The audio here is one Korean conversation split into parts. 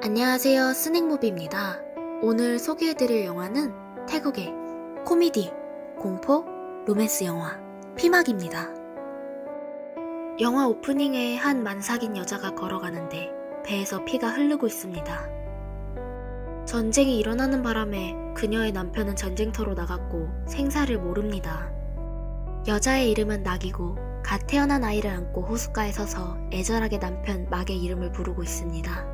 안녕하세요, 스낵무비입니다. 오늘 소개해드릴 영화는 태국의 코미디, 공포, 로맨스 영화 피막입니다. 영화 오프닝에 한 만삭인 여자가 걸어가는데 배에서 피가 흐르고 있습니다. 전쟁이 일어나는 바람에 그녀의 남편은 전쟁터로 나갔고 생사를 모릅니다. 여자의 이름은 낙이고 갓 태어난 아이를 안고 호숫가에 서서 애절하게 남편 막의 이름을 부르고 있습니다.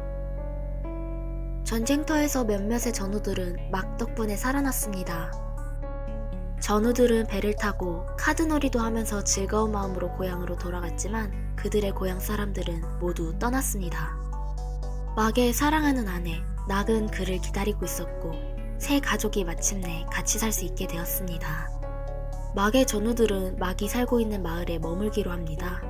전쟁터에서 몇몇의 전우들은 막 덕분에 살아났습니다. 전우들은 배를 타고 카드놀이도 하면서 즐거운 마음으로 고향으로 돌아갔지만 그들의 고향 사람들은 모두 떠났습니다. 막의 사랑하는 아내, 낙은 그를 기다리고 있었고 새 가족이 마침내 같이 살 수 있게 되었습니다. 막의 전우들은 막이 살고 있는 마을에 머물기로 합니다.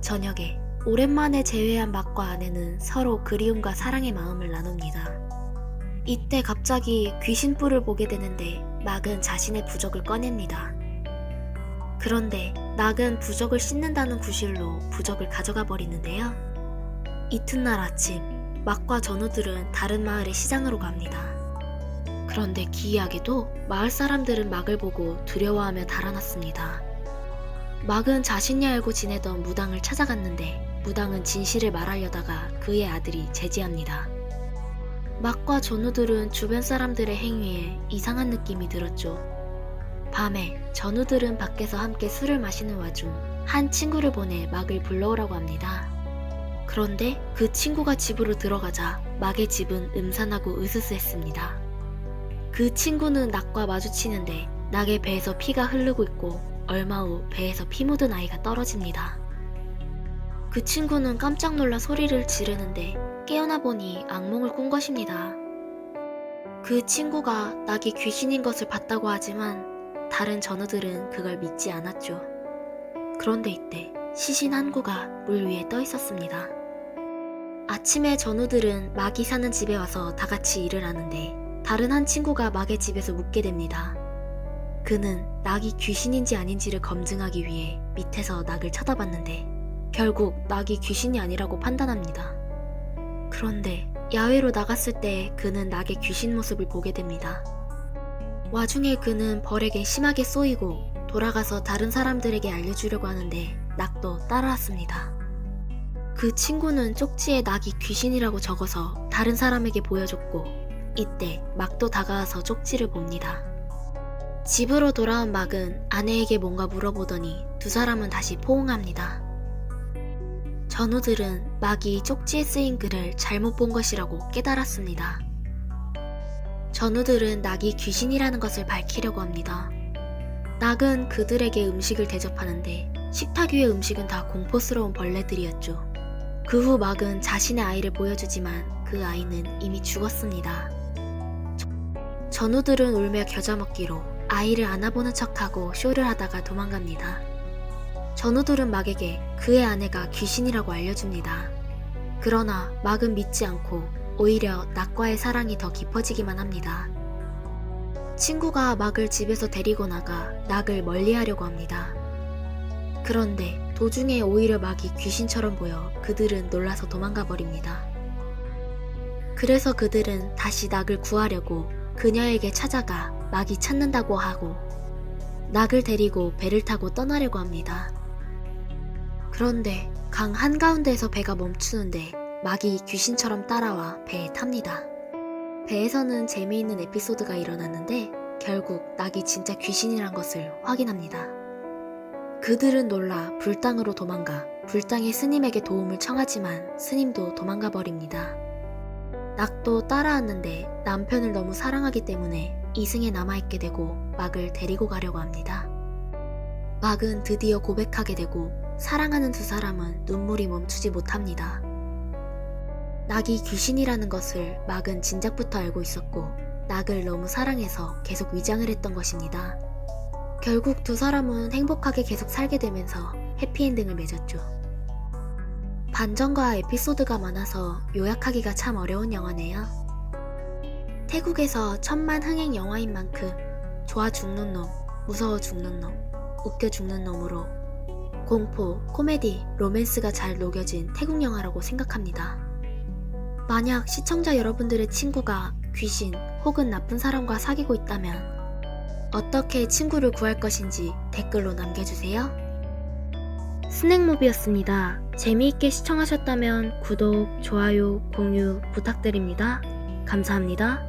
저녁에 오랜만에 재회한 막과 아내는 서로 그리움과 사랑의 마음을 나눕니다. 이때 갑자기 귀신뿔을 보게 되는데 낙은 자신의 부적을 꺼냅니다. 그런데 낙은 부적을 씻는다는 구실로 부적을 가져가 버리는데요. 이튿날 아침, 막과 전우들은 다른 마을의 시장으로 갑니다. 그런데 기이하게도 마을 사람들은 막을 보고 두려워하며 달아났습니다. 막은 자신이 알고 지내던 무당을 찾아갔는데 무당은 진실을 말하려다가 그의 아들이 제지합니다. 막과 전우들은 주변 사람들의 행위에 이상한 느낌이 들었죠. 밤에 전우들은 밖에서 함께 술을 마시는 와중 한 친구를 보내 막을 불러오라고 합니다. 그런데 그 친구가 집으로 들어가자 막의 집은 음산하고 으스스했습니다. 그 친구는 낙과 마주치는데 낙의 배에서 피가 흐르고 있고 얼마 후 배에서 피 묻은 아이가 떨어집니다. 그 친구는 깜짝 놀라 소리를 지르는데 깨어나 보니 악몽을 꾼 것입니다. 그 친구가 낙이 귀신인 것을 봤다고 하지만 다른 전우들은 그걸 믿지 않았죠. 그런데 이때 시신 한 구가 물 위에 떠 있었습니다. 아침에 전우들은 막이 사는 집에 와서 다 같이 일을 하는데 다른 한 친구가 막의 집에서 묵게 됩니다. 그는 낙이 귀신인지 아닌지를 검증하기 위해 밑에서 낙을 쳐다봤는데 결국 낙이 귀신이 아니라고 판단합니다. 그런데 야외로 나갔을 때 그는 낙의 귀신 모습을 보게 됩니다. 와중에 그는 벌에게 심하게 쏘이고 돌아가서 다른 사람들에게 알려주려고 하는데 낙도 따라왔습니다. 그 친구는 쪽지에 낙이 귀신이라고 적어서 다른 사람에게 보여줬고 이때 막도 다가와서 쪽지를 봅니다. 집으로 돌아온 막은 아내에게 뭔가 물어보더니 두 사람은 다시 포옹합니다. 전우들은 막이 쪽지에 쓰인 글을 잘못 본 것이라고 깨달았습니다. 전우들은 낙이 귀신이라는 것을 밝히려고 합니다. 낙은 그들에게 음식을 대접하는데 식탁 위의 음식은 다 공포스러운 벌레들이었죠. 그 후 막은 자신의 아이를 보여주지만 그 아이는 이미 죽었습니다. 전우들은 울며 겨자 먹기로 아이를 안아보는 척하고 쇼를 하다가 도망갑니다. 전우들은 막에게 그의 아내가 귀신이라고 알려줍니다. 그러나 막은 믿지 않고 오히려 낙과의 사랑이 더 깊어지기만 합니다. 친구가 막을 집에서 데리고 나가 낙을 멀리하려고 합니다. 그런데 도중에 오히려 막이 귀신처럼 보여 그들은 놀라서 도망가 버립니다. 그래서 그들은 다시 낙을 구하려고 그녀에게 찾아가 막이 찾는다고 하고 낙을 데리고 배를 타고 떠나려고 합니다. 그런데 강 한가운데에서 배가 멈추는데 막이 귀신처럼 따라와 배에 탑니다. 배에서는 재미있는 에피소드가 일어났는데 결국 낙이 진짜 귀신이란 것을 확인합니다. 그들은 놀라 불당으로 도망가 불당의 스님에게 도움을 청하지만 스님도 도망가 버립니다. 낙도 따라왔는데 남편을 너무 사랑하기 때문에 이승에 남아있게 되고 막을 데리고 가려고 합니다. 막은 드디어 고백하게 되고 사랑하는 두 사람은 눈물이 멈추지 못합니다. 낙이 귀신이라는 것을 막은 진작부터 알고 있었고 낙을 너무 사랑해서 계속 위장을 했던 것입니다. 결국 두 사람은 행복하게 계속 살게 되면서 해피엔딩을 맺었죠. 반전과 에피소드가 많아서 요약하기가 참 어려운 영화네요. 태국에서 천만 흥행 영화인 만큼 좋아 죽는 놈, 무서워 죽는 놈, 웃겨 죽는 놈으로 공포, 코미디, 로맨스가 잘 녹여진 태국 영화라고 생각합니다. 만약 시청자 여러분들의 친구가 귀신 혹은 나쁜 사람과 사귀고 있다면 어떻게 친구를 구할 것인지 댓글로 남겨주세요. 스낵모비였습니다. 재미있게 시청하셨다면 구독, 좋아요, 공유 부탁드립니다. 감사합니다.